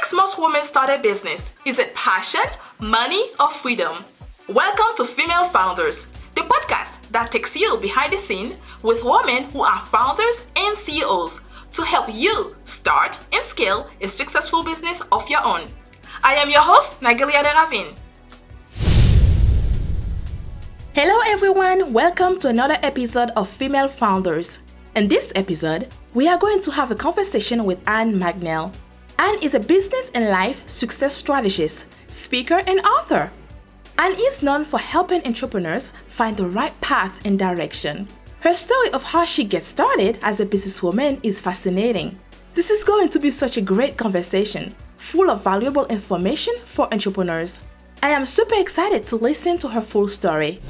makes most women start a business? Is it passion, money, or freedom? Welcome to Female Founders, the podcast that takes you behind the scene with women who are founders and CEOs to help you start and scale a successful business of your own. I am your host, Nagelia de Ravin. Hello everyone, welcome to another episode of Female Founders. In this episode, we are going to have a conversation with Anne McNeill. Anne is a business and life success strategist, speaker, and author. Anne is known for helping entrepreneurs find the right path and direction. Her story of how she gets started as a businesswoman is fascinating. This is going to be such a great conversation, full of valuable information for entrepreneurs. I am super excited to listen to her full story.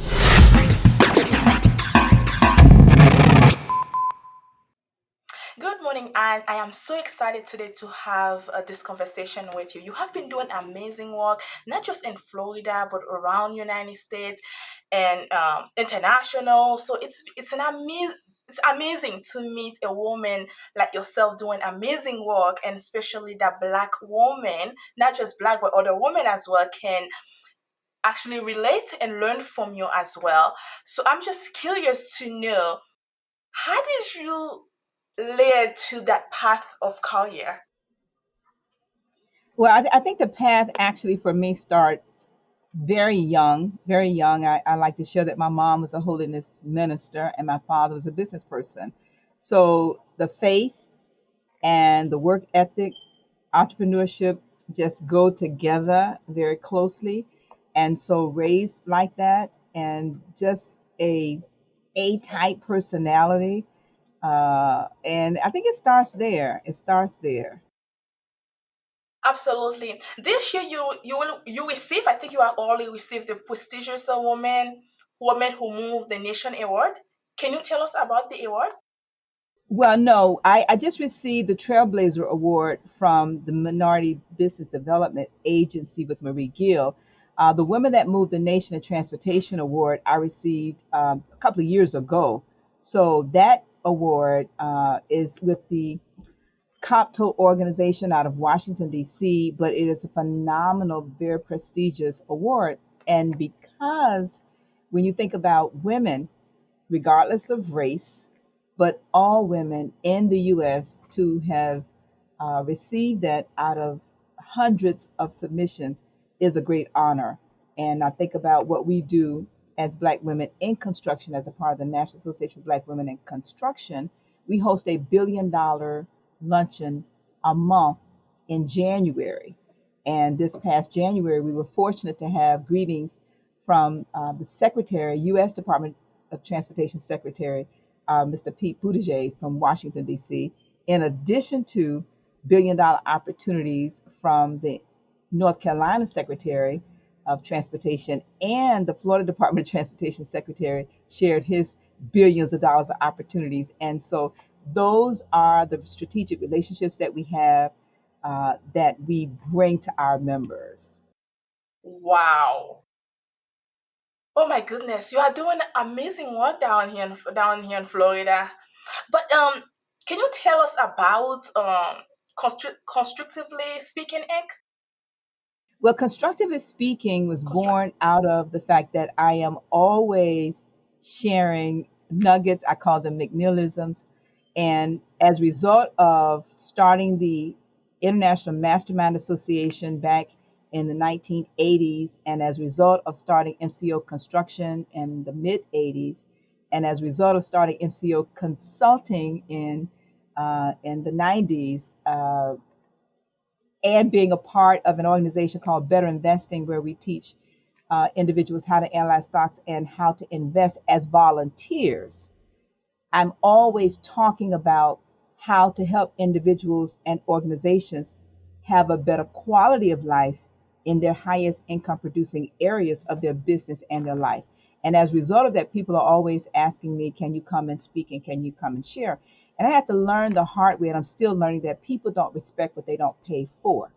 Good morning, Anne. I am so excited today to have this conversation with you. You have been doing amazing work, not just in Florida, but around the United States and international. So it's amazing to meet a woman like yourself doing amazing work, and especially that Black woman, not just Black, but other women as well, can actually relate and learn from you as well. So I'm just curious to know, how did you lead to that path of career? Well, I think the path actually for me starts very young, very young. I like to share that my mom was a holiness minister and my father was a business person. So the faith and the work ethic, entrepreneurship just go together very closely. And so raised like that and just a A-type personality. And I think it starts there. It starts there. Absolutely. This year you receive, I think you are already received the prestigious woman who moved the nation award. Can you tell us about the award? Well, no, I just received the Trailblazer Award from the Minority Business Development Agency with Marie Gill. The Women That Moved the Nation in Transportation Award I received a couple of years ago. So that award is with the COPTO organization out of Washington, D.C., but it is a phenomenal, very prestigious award. And because when you think about women, regardless of race, but all women in the U.S. to have received that out of hundreds of submissions is a great honor. And I think about what we do as Black women in construction as a part of the National Association of Black Women in Construction. We host a $1 billion luncheon a month in January. And this past January, we were fortunate to have greetings from the Secretary, U.S. Department of Transportation Secretary, Mr. Pete Buttigieg from Washington, D.C., in addition to $1 billion opportunities from the North Carolina Secretary of Transportation, and the Florida Department of Transportation Secretary shared his billions of dollars of opportunities. And so those are the strategic relationships that we have that we bring to our members. Wow. Oh my goodness, you are doing amazing work down here in Florida. But can you tell us about Constructively Speaking Inc? Well, constructively speaking was born Constructive. out of the fact that I am always sharing nuggets. I call them McNeillisms. And as a result of starting the International Mastermind Association back in the 1980s, and as a result of starting MCO Construction in the mid 80s, and as a result of starting MCO Consulting in the 90s, and being a part of an organization called Better Investing, where we teach individuals how to analyze stocks and how to invest as volunteers. I'm always talking about how to help individuals and organizations have a better quality of life in their highest income producing areas of their business and their life. And as a result of that, people are always asking me, can you come and speak and can you come and share? And I had to learn the hard way, and I'm still learning, that people don't respect what they don't pay for.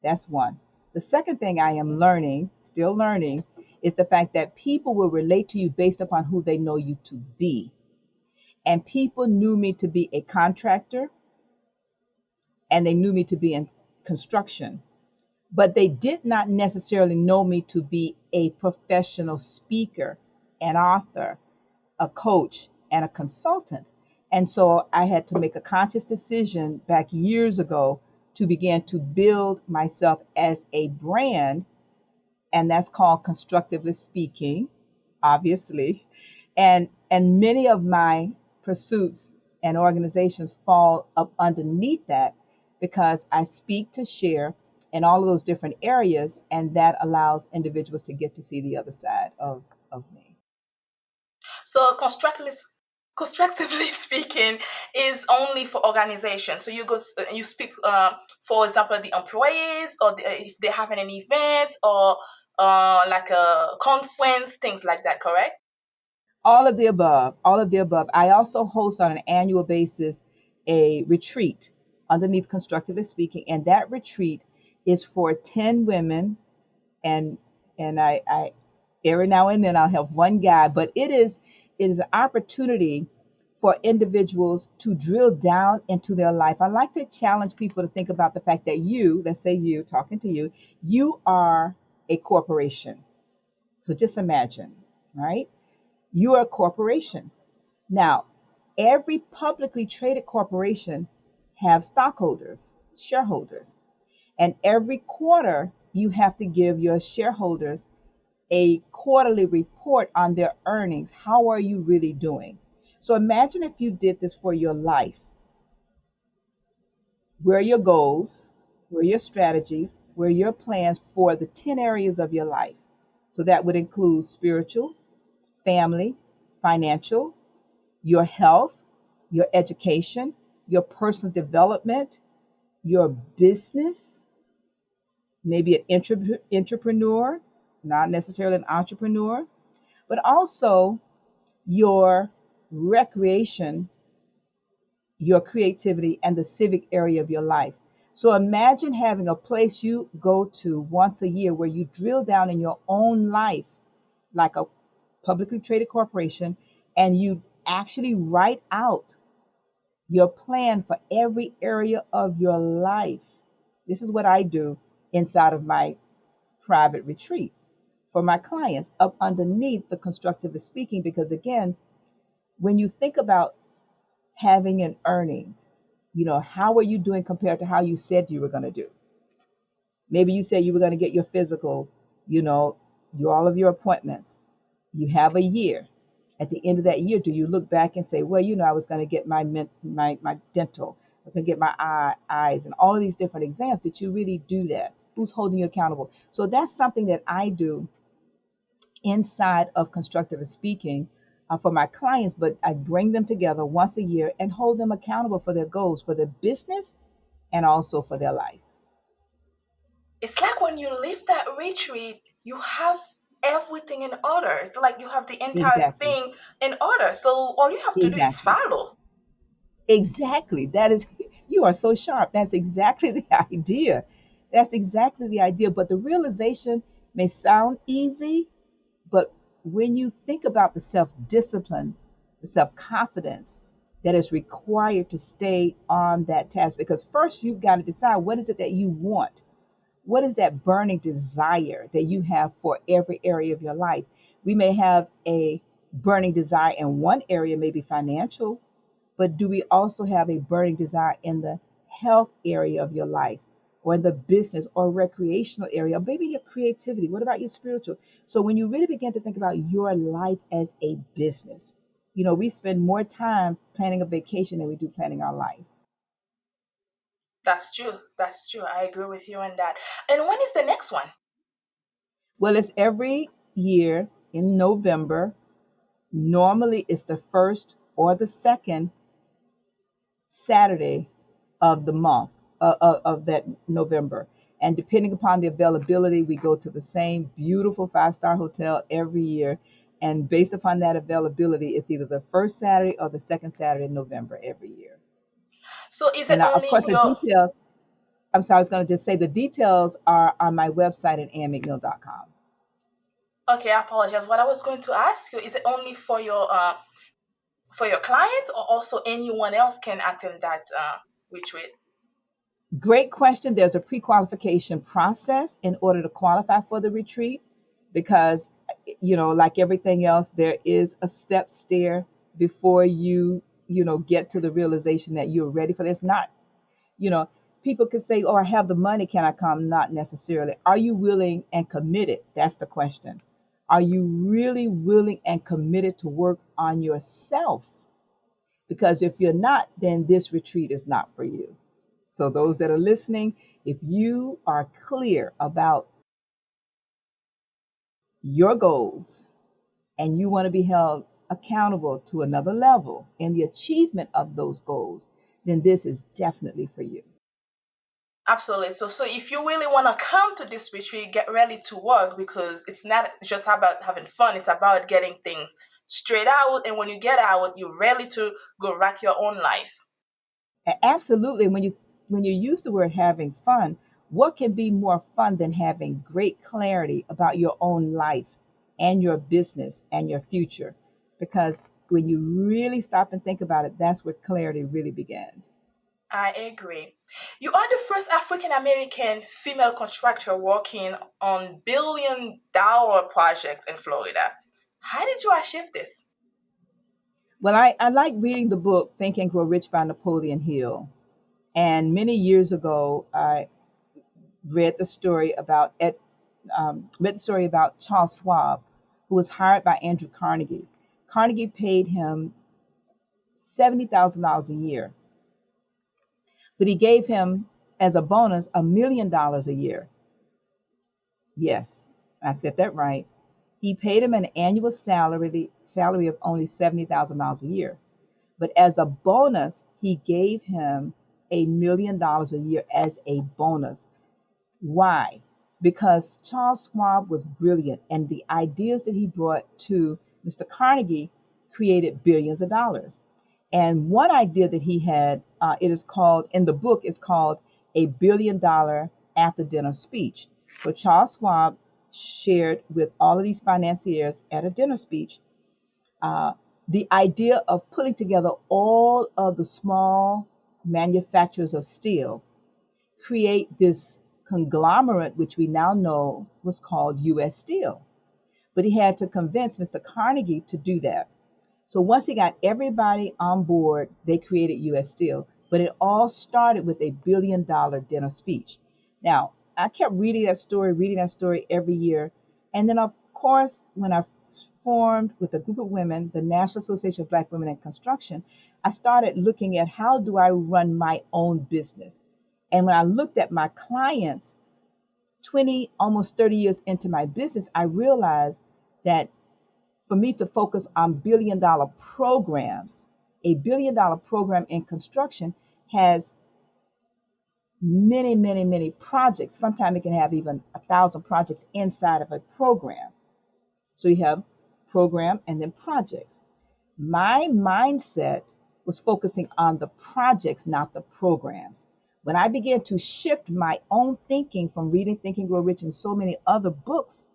That's one. The second thing I am learning, still learning, is the fact that people will relate to you based upon who they know you to be. And people knew me to be a contractor, and they knew me to be construction, but they did not necessarily know me to be a professional speaker, an author, a coach, and a consultant. And so I had to make a conscious decision back years ago to begin to build myself as a brand, and that's called Constructively Speaking, obviously. And many of my pursuits and organizations fall up underneath that because I speak to share in all of those different areas, and that allows individuals to get to see the other side of me. So constructively speaking is only for organizations. So you speak, for example, the employees, or if they're having an event, or like a conference, things like that. Correct? All of the above, all of the above. I also host on an annual basis a retreat underneath Constructively Speaking, and that retreat is for 10 women, and I every now and then I'll have one guy, but it is an opportunity for individuals to drill down into their life. I like to challenge people to think about the fact that you, let's say you, talking to you, you are a corporation. So just imagine, right? You are a corporation. Now, every publicly traded corporation have stockholders, shareholders, and every quarter you have to give your shareholders a quarterly report on their earnings. How are you really doing? So imagine if you did this for your life. Where are your goals? Where are your strategies? Where are your plans for the 10 areas of your life? So that would include spiritual, family, financial, your health, your education, your personal development, your business, maybe an entrepreneur, not necessarily an entrepreneur, but also your recreation, your creativity, and the civic area of your life. So imagine having a place you go to once a year where you drill down in your own life, like a publicly traded corporation, and you actually write out your plan for every area of your life. This is what I do inside of my private retreat for my clients up underneath the constructive speaking. Because again, when you think about having an earnings, how are you doing compared to how you said you were going to do? Maybe you said you were going to get your physical, all of your appointments. You have a year. At the end of that year, do you look back and say, well, I was going to get my dental, I was going to get my eyes, and all of these different exams? Did you really do that? Who's holding you accountable? So that's something that I do inside of constructive speaking for my clients, but I bring them together once a year and hold them accountable for their goals, for their business, and also for their life. It's like when you leave that retreat, you have everything in order. It's like you have the entire Exactly. thing in order. So all you have to do is Exactly. follow. Exactly. That is, you are so sharp. That's exactly the idea. That's exactly the idea. But the realization may sound easy, but when you think about the self discipline, the self confidence that is required to stay on that task, because first you've got to decide what is it that you want. What is that burning desire that you have for every area of your life? We may have a burning desire in one area, maybe financial, but do we also have a burning desire in the health area of your life, or in the business or recreational area, or maybe your creativity? What about your spiritual? So when you really begin to think about your life as a business, we spend more time planning a vacation than we do planning our life. That's true. That's true. I agree with you on that. And when is the next one? Well, it's every year in November. Normally, it's the first or the second Saturday of the month of that November. And depending upon the availability, we go to the same beautiful 5-star hotel every year. And based upon that availability, it's either the first Saturday or the second Saturday in November every year. So is it And of only course, the your details, I'm sorry, I was going to just say the details are on my website at annmcneil.com. Okay, I apologize. What I was going to ask you, is it only for your clients, or also anyone else can attend that retreat? Great question. There's a pre-qualification process in order to qualify for the retreat because, like everything else, there is a step stair before you get to the realization that you're ready for this. Not, you know, people could say, "Oh, I have the money, can I come?" Not necessarily. Are you willing and committed? That's the question. Are you really willing and committed to work on yourself? Because if you're not, then this retreat is not for you. So, those that are listening, if you are clear about your goals and you want to be held accountable to another level in the achievement of those goals, then this is definitely for you. Absolutely. So if you really want to come to this retreat, get ready to work, because it's not just about having fun. It's about getting things straight out. And when you get out, you're ready to go rock your own life. Absolutely. When you use the word having fun, what can be more fun than having great clarity about your own life and your business and your future? Because when you really stop and think about it, that's where clarity really begins. I agree. You are the first African American female contractor working on billion-dollar projects in Florida. How did you achieve this? Well, I like reading the book Think and Grow Rich by Napoleon Hill. And many years ago, I read the story about Charles Schwab, who was hired by Andrew Carnegie. Carnegie paid him $70,000 a year, but he gave him as a bonus $1 million a year. Yes, I said that right. He paid him an annual salary of only $70,000 a year, but as a bonus, he gave him $1 million a year as a bonus. Why? Because Charles Schwab was brilliant, and the ideas that he brought to Mr. Carnegie created billions of dollars. And one idea that he had, it is called, in the book, is called a $1 billion after dinner speech. So Charles Schwab shared with all of these financiers at a dinner speech uh, the idea of putting together all of the small manufacturers of steel, create this conglomerate, which we now know was called US Steel. But he had to convince Mr. Carnegie to do that. So once he got everybody on board, they created US Steel. But it all started with a $1 billion dinner speech. Now, I kept reading that story every year. And then, of course, when I formed with a group of women, the National Association of Black Women in Construction, I started looking at how do I run my own business. And when I looked at my clients, 20, almost 30 years into my business, I realized that for me to focus on $1 billion programs, a $1 billion program in construction has many, many, many projects. Sometimes it can have even 1,000 projects inside of a program. So you have program and then projects. My mindset was focusing on the projects, not the programs. When I began to shift my own thinking from reading Think and Grow Rich and so many other books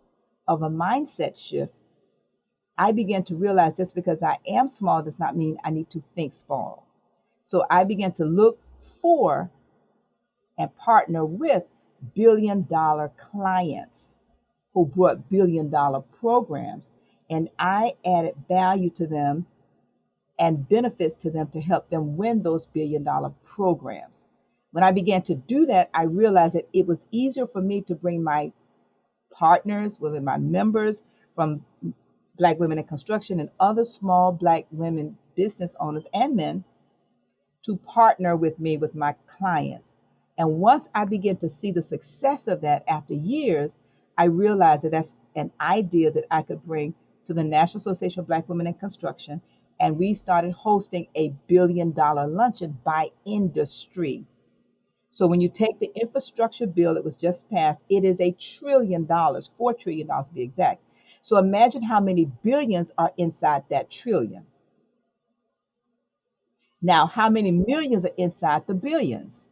of a mindset shift, I began to realize just because I am small does not mean I need to think small. So I began to look for and partner with $1 billion clients who brought $1 billion programs. And I added value to them and benefits to them to help them win those $1 billion programs. When I began to do that, I realized that it was easier for me to bring my partners, whether my members from Black Women in Construction and other small Black women business owners and men, to partner with me with my clients. And once I began to see the success of that after years, I realized that that's an idea that I could bring to the National Association of Black Women in Construction. And we started hosting a $1 billion luncheon by industry. So when you take the infrastructure bill that was just passed, it is $1 trillion, $4 trillion to be exact. So imagine how many billions are inside that trillion. Now, how many millions are inside the billions?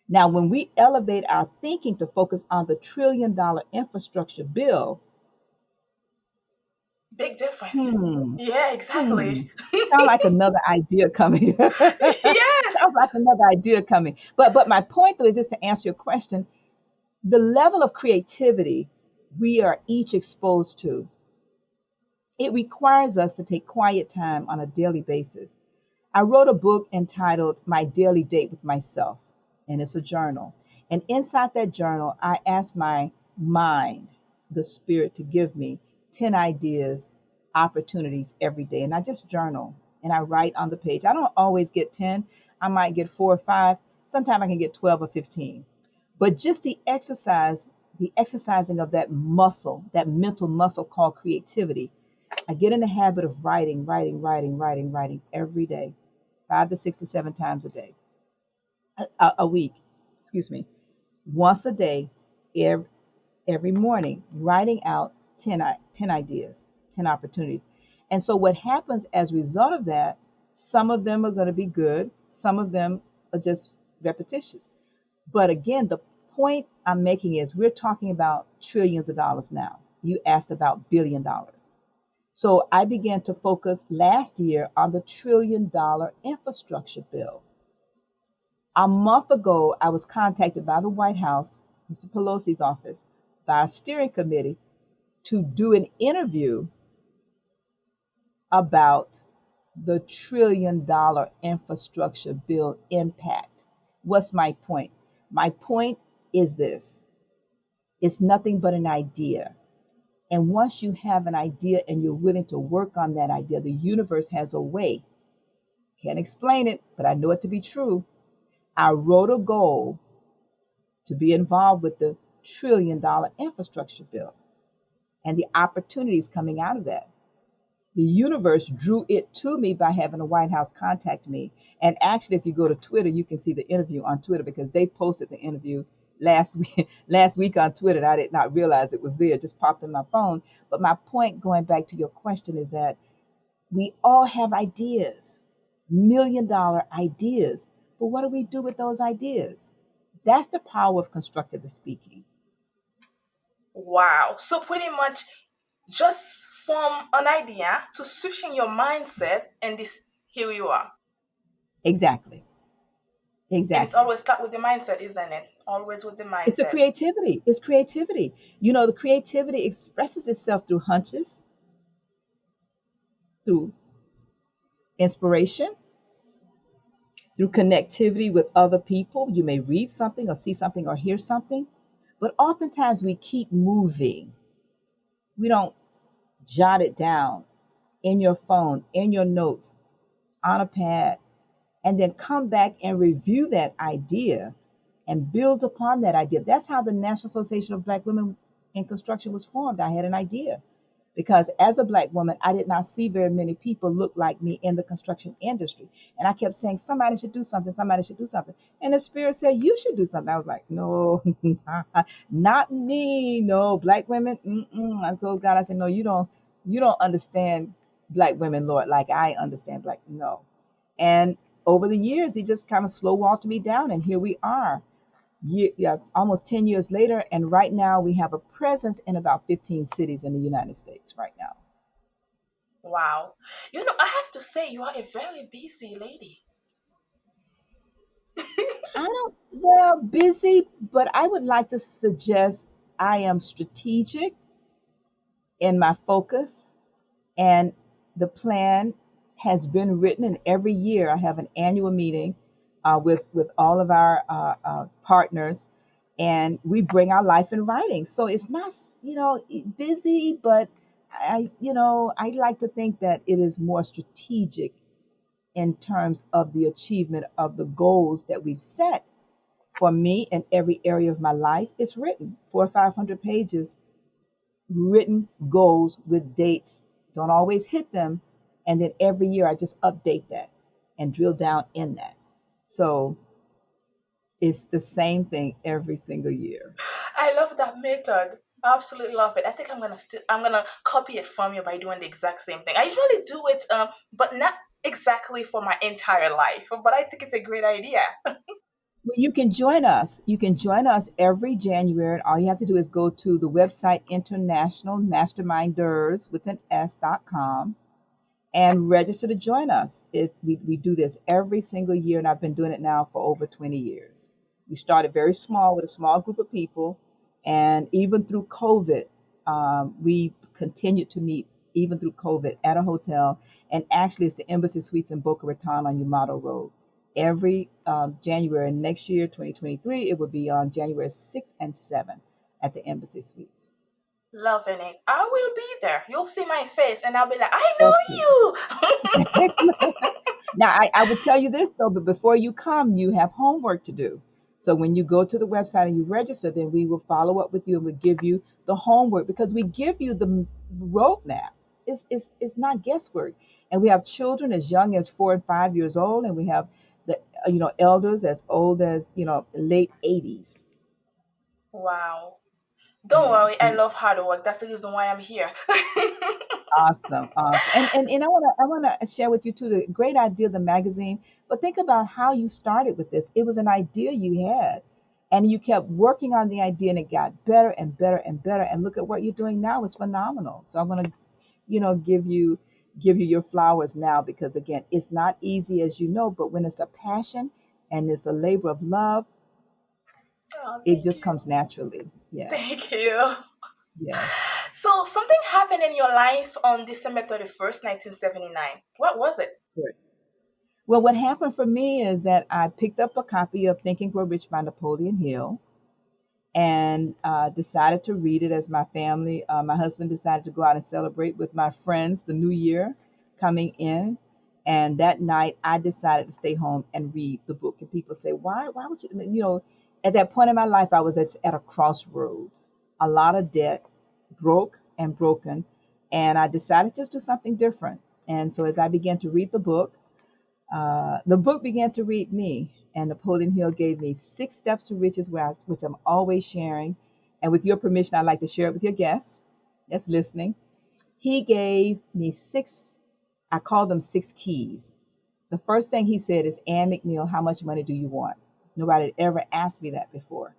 Now, when we elevate our thinking to focus on the $1 trillion infrastructure bill, Big difference. hmm, Yeah, hmm, exactly. sound like another idea coming. Yes, sounds like another idea coming. But my point though is just to answer your question, the level of creativity we are each exposed to, it requires us to take quiet time on a daily basis. I wrote a book entitled My Daily Date with Myself, and it's a journal. And inside that journal, I asked my mind, the spirit, to give me 10 ideas, opportunities every day. And I just journal and I write on the page. I don't always get 10, I might get 4 or 5. Sometimes I can get 12 or 15. But just the exercising of that muscle, that mental muscle called creativity, I get in the habit of writing every day, 5 to 6 to 7 times a day, a week, excuse me, once a day, every, every morning, writing out 10 ideas, 10 opportunities. And so what happens as a result of that, some of them are going to be good, some of them are just repetitious. But again, the point I'm making is we're talking about trillions of dollars now. You asked about $1 billion. So I began to focus last year on the $1 trillion infrastructure bill. A month ago, I was contacted by the White House, Mr. Pelosi's office, by a steering committee to do an interview about the $1 trillion infrastructure bill impact. What's my point? My point is this: it's nothing but an idea. And once you have an idea and you're willing to work on that idea, the universe has a way. Can't explain it, but I know it to be true. I wrote a goal to be involved with the $1 trillion infrastructure bill and the opportunities coming out of that. The universe drew it to me by having the White House contact me. And actually, if you go to Twitter, you can see the interview on Twitter because they posted the interview last week, last week on Twitter. And I did not realize it was there, it just popped in my phone. But my point, going back to your question, is that we all have ideas, $1 million ideas. But what do we do with those ideas? That's the power of constructive speaking. Wow. So pretty much just from an idea to switching your mindset, and this here you are. Exactly. And it's Exactly. always start with the mindset, isn't it? Always with the It's a mindset. creativity. It's creativity. You know, the creativity expresses itself through hunches, through inspiration, through connectivity with other people. You may read something or see something or hear something, but oftentimes we keep moving. We don't jot it down in your phone, in your notes, on a pad, and then come back and review that idea and build upon that idea. That's how the National Association of Black Women in Construction was formed. I had an idea because as a Black woman, I did not see very many people look like me in the construction industry. And I kept saying, somebody should do something, somebody should do something. And the spirit said, you should do something. I was like, no, not me. No, Black women. Mm-mm. I told God, I said, no, you don't understand Black women, Lord, like I understand Black. No. And over the years, he just kind of slow walked me down. And here we are, yeah, almost 10 years later. And right now, we have a presence in about 15 cities in the United States right now. Wow. I have to say, you are a very busy lady. I don't, well, busy, but I would like to suggest I am strategic in my focus, and the plan has been written. And every year, I have an annual meeting with all of our partners, and we bring our life in writing. So it's not, busy, but I like to think that it is more strategic in terms of the achievement of the goals that we've set for me in every area of my life. It's written 400 or 500 pages, written goals with dates. Don't always hit them. And then every year I just update that and drill down in that. So it's the same thing every single year. I love that method. I absolutely love it. I think I'm gonna copy it from you by doing the exact same thing. I usually do it, but not exactly for my entire life. But I think it's a great idea. Well, you can join us. You can join us every January. And all you have to do is go to the website international masterminders with an s.com, and register to join us. We do this every single year, and I've been doing it now for over 20 years. We started very small with a small group of people, and even through COVID, we continued to meet even through COVID at a hotel. And actually, it's the Embassy Suites in Boca Raton on Yamato Road. Every January next year, 2023, it will be on January 6th and 7th at the Embassy Suites. Loving it. I will be there. You'll see my face and I'll be like, I Excellent. know you. Now, I will tell you this though, but before you come, you have homework to do. So when you go to the website and you register, then we will follow up with you and we'll give you the homework because we give you the roadmap. It's not guesswork. And we have children as young as 4 and 5 years old, and we have the elders as old as late 80s. Wow. Don't Yeah. worry, I love hard work. That's the reason why I'm here. Awesome, awesome. And I wanna share with you too the great idea of the magazine. But think about how you started with this. It was an idea you had, and you kept working on the idea, and it got better and better and better. And look at what you're doing now; it's phenomenal. So I want to, give you your flowers now because again, it's not easy as you know, but when it's a passion and it's a labor of love, Oh, it thank just you. comes naturally. Yes, Thank you. yes. So, something happened in your life on December 31st, 1979. What was it? Good. Well, what happened for me is that I picked up a copy of Think and Grow Rich by Napoleon Hill and decided to read it as my family. My husband decided to go out and celebrate with my friends the new year coming in. And that night, I decided to stay home and read the book. And people say, why? Why would you? At that point in my life, I was at a crossroads, a lot of debt, broke and broken. And I decided to just do something different. And so as I began to read the book began to read me, and Napoleon Hill gave me 6 steps to riches, which I'm always sharing. And with your permission, I'd like to share it with your guests that's listening. He gave me I call them 6 keys. The first thing he said is, Ann McNeill, how much money do you want? Nobody had ever asked me that before.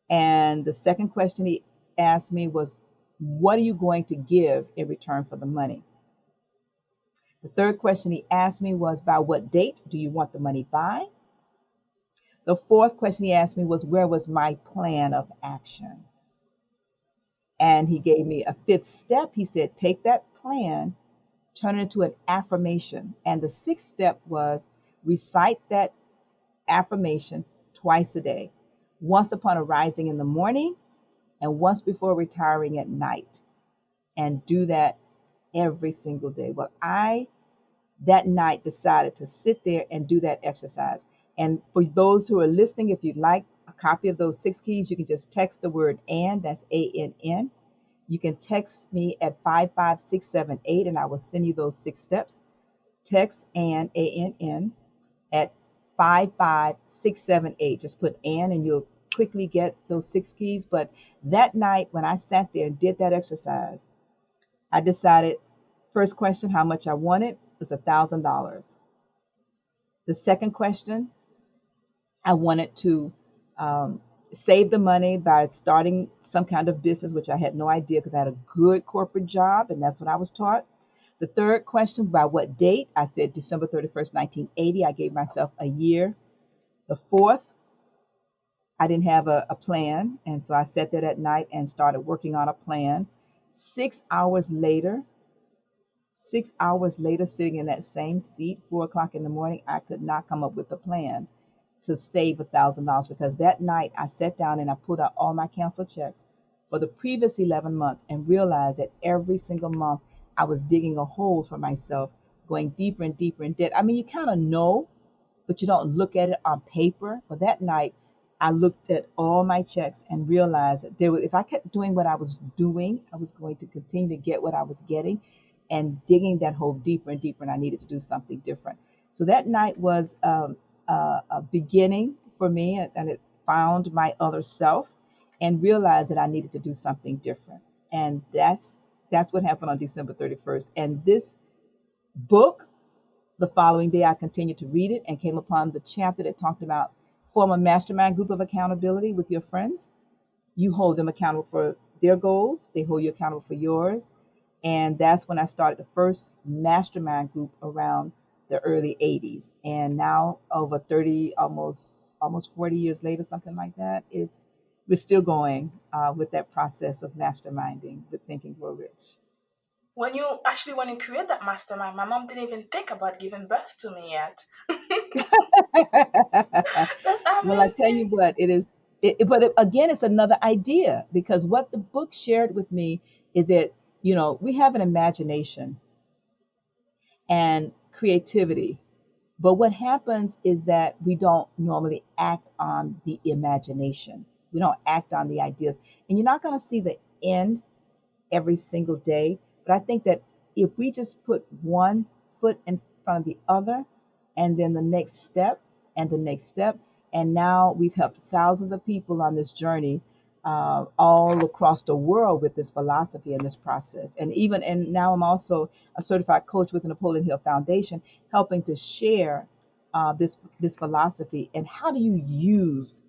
And the second question he asked me was, what are you going to give in return for the money? The third question he asked me was, by what date do you want the money by? The fourth question he asked me was, where was my plan of action? And he gave me a fifth step. He said, take that plan, turn it into an affirmation. And the sixth step was recite that affirmation twice a day, once upon arising in the morning and once before retiring at night. And do that every single day. Well, I that night decided to sit there and do that exercise. And for those who are listening, if you'd like a copy of those 6 keys, you can just text the word "and," that's ANN. You can text me at 55678 and I will send you those 6 steps. Text ANN at 55678. Just put "and" and you'll quickly get those 6 keys. But that night when I sat there and did that exercise, I decided, first question, how much I wanted was $1,000. The second question, I wanted to save the money by starting some kind of business, which I had no idea because I had a good corporate job and that's what I was taught. The third question, by what date? I said December 31st, 1980. I gave myself a year. The fourth, I didn't have a plan. And so I sat there at night and started working on a plan. 6 hours later, 6 hours later, sitting in that same seat, 4 o'clock in the morning, I could not come up with a plan to save $1,000 because that night I sat down and I pulled out all my canceled checks for the previous 11 months and realized that every single month I was digging a hole for myself, going deeper and deeper in debt. I mean, you kind of know, but you don't look at it on paper. But that night, I looked at all my checks and realized that if I kept doing what I was doing, I was going to continue to get what I was getting and digging that hole deeper and deeper, and I needed to do something different. So that night was a beginning for me, and it found my other self and realized that I needed to do something different. And that's what happened on December 31st. And this book, the following day, I continued to read it and came upon the chapter that talked about form a mastermind group of accountability with your friends. You hold them accountable for their goals, they hold you accountable for yours. And that's when I started the first mastermind group around the early 80s. And now over 30, almost 40 years later, something like that, we're still going with that process of masterminding with Think and Grow Rich. When you create that mastermind, my mom didn't even think about giving birth to me yet. That's Well, I tell you amazing. what, again, it's another idea because what the book shared with me is that, we have an imagination and creativity. But what happens is that we don't normally act on the imagination. We don't act on the ideas. And you're not going to see the end every single day. But I think that if we just put one foot in front of the other, and then the next step, and the next step, and now we've helped thousands of people on this journey all across the world with this philosophy and this process. And now I'm also a certified coach with the Napoleon Hill Foundation, helping to share this philosophy and how do you use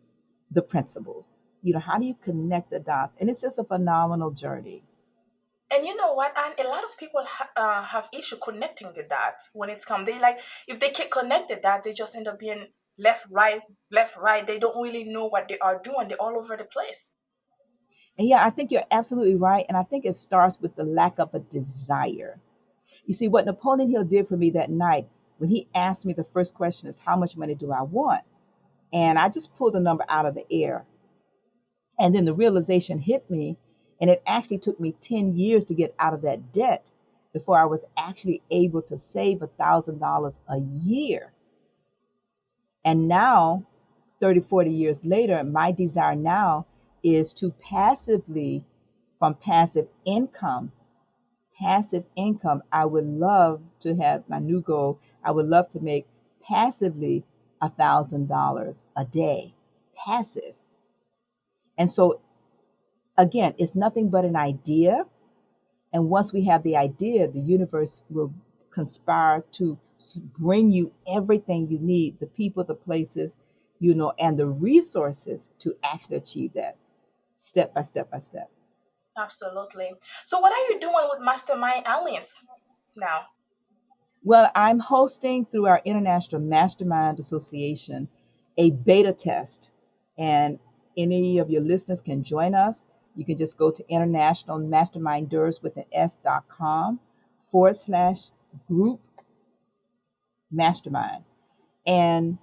the principles. How do you connect the dots? And it's just a phenomenal journey. And you know what? And a lot of people have issue connecting the dots when it's come. They like if they can't connect the dots, they just end up being left, right, left, right. They don't really know what they are doing. They're all over the place. And yeah, I think you're absolutely right. And I think it starts with the lack of a desire. You see, what Napoleon Hill did for me that night when he asked me the first question is, how much money do I want? And I just pulled a number out of the air. And then the realization hit me. And it actually took me 10 years to get out of that debt before I was actually able to save $1,000 a year. And now, 30, 40 years later, my desire now is to passively, from passive income, I would love to have my new goal. I would love to make passively $1,000 a day, passive. And so, again, it's nothing but an idea. And once we have the idea, the universe will conspire to bring you everything you need, the people, the places, and the resources to actually achieve that step by step by step. Absolutely. So, what are you doing with Mastermind Alliance now? Well, I'm hosting through our International Mastermind Association a beta test, and any of your listeners can join us. You can just go to International Masterminders with an S.com/group mastermind. And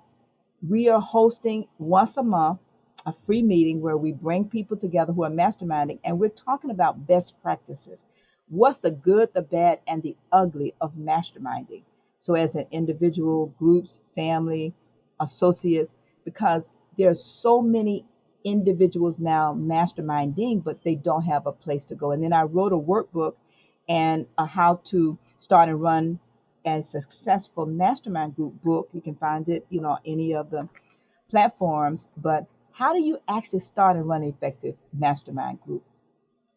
we are hosting once a month a free meeting where we bring people together who are masterminding and we're talking about best practices. What's the good, the bad, and the ugly of masterminding? So, as an individual, groups, family, associates, because there are so many individuals now masterminding, but they don't have a place to go. And then I wrote a workbook and how to start and run a successful mastermind group book. You can find it, any of the platforms, but how do you actually start and run an effective mastermind group?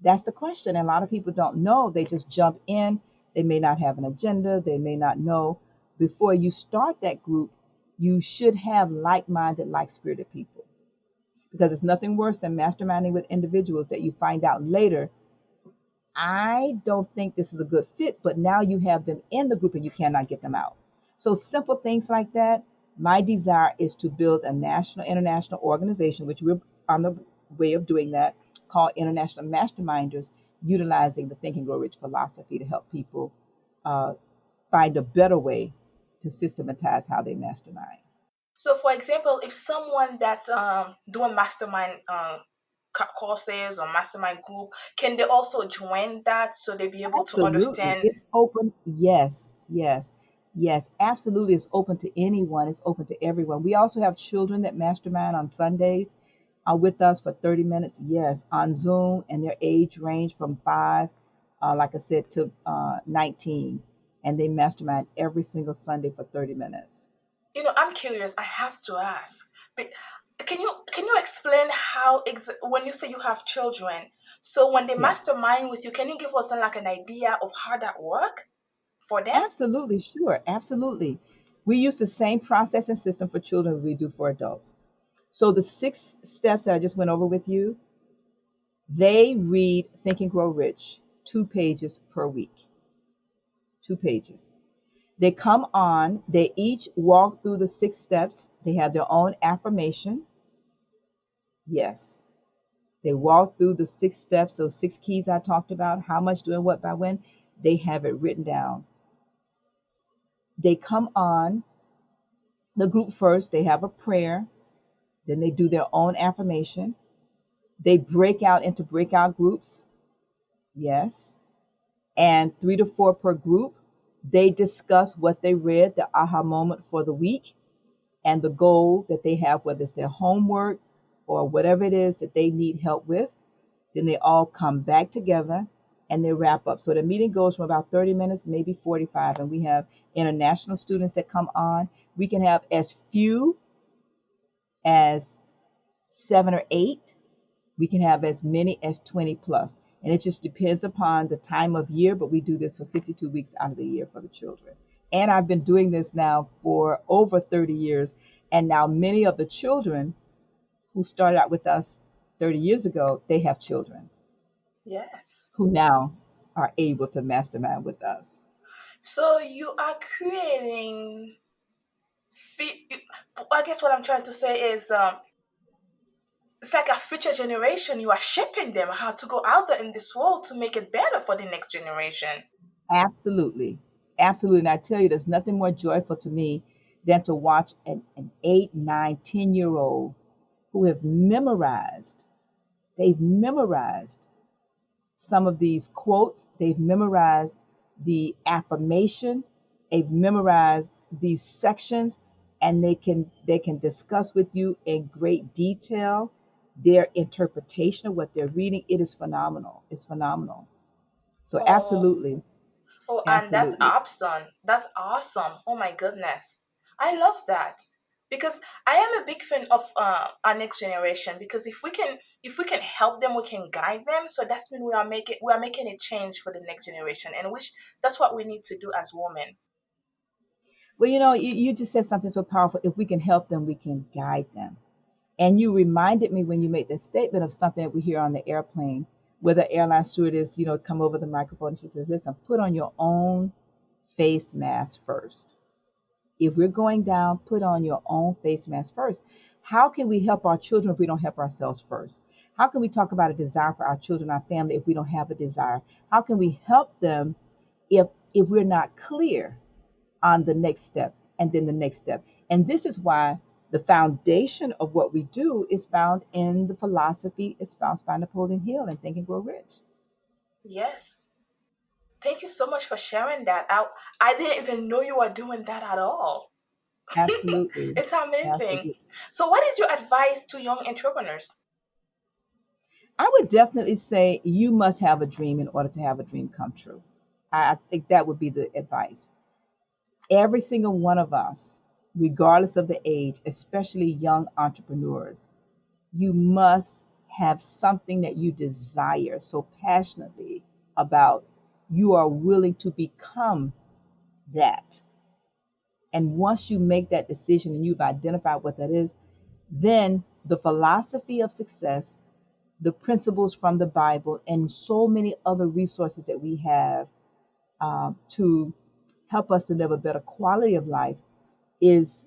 That's the question. And a lot of people don't know. They just jump in. They may not have an agenda. They may not know. Before you start that group, you should have like-minded, like-spirited people because it's nothing worse than masterminding with individuals that you find out later. I don't think this is a good fit, but now you have them in the group and you cannot get them out. So simple things like that. My desire is to build a national, international organization, which we're on the way of doing that, called International Masterminders, utilizing the Think and Grow Rich philosophy to help people uh, find a better way to systematize how they mastermind. So, for example, if someone that's doing mastermind courses or mastermind group, can they also join that so they be able to Absolutely. understand? It's open. Yes, yes, yes. Absolutely. It's open to anyone. It's open to everyone. We also have children that mastermind on Sundays with us for 30 minutes. Yes, on Zoom, and their age range from 5, like I said, to 19. And they mastermind every single Sunday for 30 minutes. I'm curious. I have to ask. But can you explain how when you say you have children? So when they Yes, mastermind with you, can you give us like an idea of how that work for them? absolutely. Sure. Absolutely. We use the same process and system for children as we do for adults. So the 6 steps that I just went over with you, they read Think and Grow Rich. 2 pages per week. 2 pages. They come on, they each walk through the 6 steps. They have their own affirmation. Yes. They walk through the 6 steps, those 6 keys I talked about, how much, doing what, by when. They have it written down. They come on the group first, they have a prayer, then they do their own affirmation. They break out into breakout groups. Yes. And 3 to 4 per group. They discuss what they read, the aha moment for the week, and the goal that they have, whether it's their homework or whatever it is that they need help with. Then they all come back together and they wrap up. So the meeting goes from about 30 minutes, maybe 45. And we have international students that come on. We can have as few as 7 or 8. We can have as many as 20 plus. And it just depends upon the time of year, but we do this for 52 weeks out of the year for the children. And I've been doing this now for over 30 years. And now many of the children who started out with us 30 years ago, they have children Yes. who now are able to mastermind with us. So you are creating. I guess what I'm trying to say is, it's like a future generation. You are shaping them how to go out there in this world to make it better for the next generation. Absolutely. Absolutely. And I tell you, there's nothing more joyful to me than to watch an 8, 9, 10-year old who have they've memorized some of these quotes, they've memorized the affirmation, they've memorized these sections, and they can discuss with you in great detail their interpretation of what they're reading. It is phenomenal. It's phenomenal. So Oh, absolutely, oh, and that's absolutely. awesome. That's awesome. Oh my goodness, I love that because I am a big fan of our next generation. Because if we can help them, we can guide them. So that's mean we are making a change for the next generation, and which that's what we need to do as women. Well, you just said something so powerful. If we can help them, we can guide them. And you reminded me when you made that statement of something that we hear on the airplane, where the airline stewardess, come over the microphone and she says, "Listen, put on your own face mask first. If we're going down, put on your own face mask first." How can we help our children if we don't help ourselves first? How can we talk about a desire for our children, our family, if we don't have a desire? How can we help them if we're not clear on the next step and then the next step? And this is why the foundation of what we do is found in the philosophy espoused by Napoleon Hill in Think and Grow Rich. Yes. Thank you so much for sharing that. I didn't even know you were doing that at all. Absolutely. It's amazing. Absolutely. So, what is your advice to young entrepreneurs? I would definitely say you must have a dream in order to have a dream come true. I think that would be the advice. Every single one of us, regardless of the age, especially young entrepreneurs, you must have something that you desire so passionately about. You are willing to become that. And once you make that decision and you've identified what that is, then the philosophy of success, the principles from the Bible, and so many other resources that we have to help us to live a better quality of life is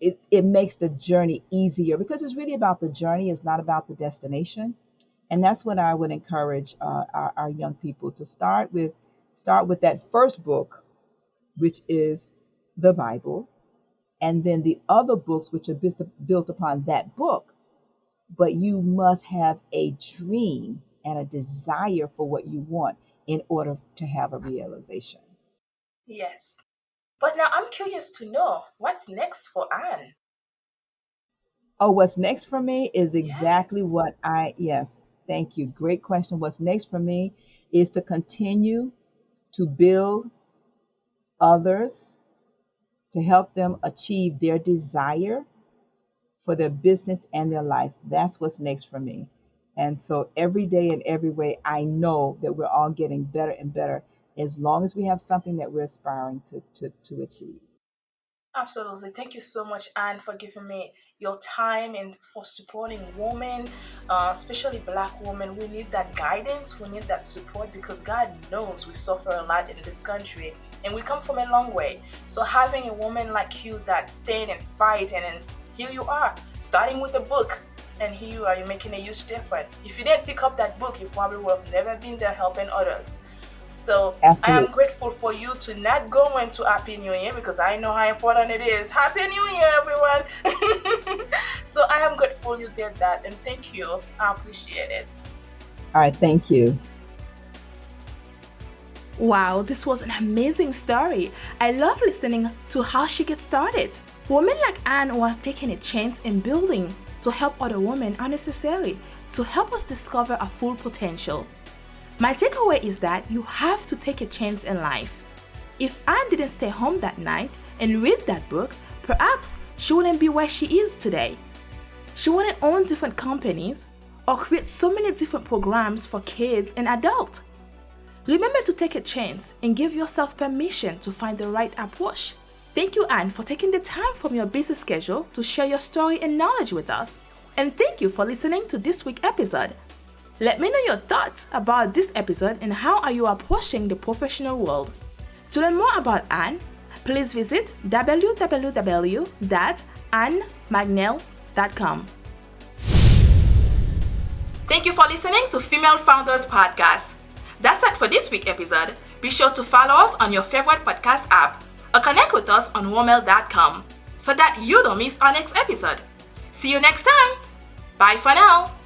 it makes the journey easier because it's really about the journey. It's not about the destination. And that's what I would encourage our young people to start with that first book, which is the Bible, and then the other books which are built upon that book. But you must have a dream and a desire for what you want in order to have a realization. Yes. But now I'm curious to know what's next for Anne. Oh, what's next for me is exactly Yes. what yes, thank you. Great question. What's next for me is to continue to build others, to help them achieve their desire for their business and their life. That's what's next for me. And so every day in every way, I know that we're all getting better and better as long as we have something that we're aspiring to achieve. Absolutely. Thank you so much, Anne, for giving me your time and for supporting women, especially Black women. We need that guidance, we need that support because God knows we suffer a lot in this country and we come from a long way. So, having a woman like you that stand and fight, and here you are, starting with a book, and here you are, you're making a huge difference. If you didn't pick up that book, you probably would have never been there helping others. So I am Absolutely. grateful for you to not go into Happy New Year because I know how important it is. Happy New Year, everyone. So I am grateful you did that and thank you. I appreciate it. All right, thank you. Wow, this was an amazing story. I love listening to how she gets started. Women like Anne was taking a chance in building to help other women unnecessarily, to help us discover our full potential. My takeaway is that you have to take a chance in life. If Anne didn't stay home that night and read that book, perhaps she wouldn't be where she is today. She wouldn't own different companies or create so many different programs for kids and adults. Remember to take a chance and give yourself permission to find the right approach. Thank you, Anne, for taking the time from your busy schedule to share your story and knowledge with us. And thank you for listening to this week's episode. Let me know your thoughts about this episode and how are you approaching the professional world. To learn more about Anne, please visit www.annemcneill.com. Thank you for listening to Female Founders Podcast. That's it for this week's episode. Be sure to follow us on your favorite podcast app or connect with us on womel.com so that you don't miss our next episode. See you next time. Bye for now.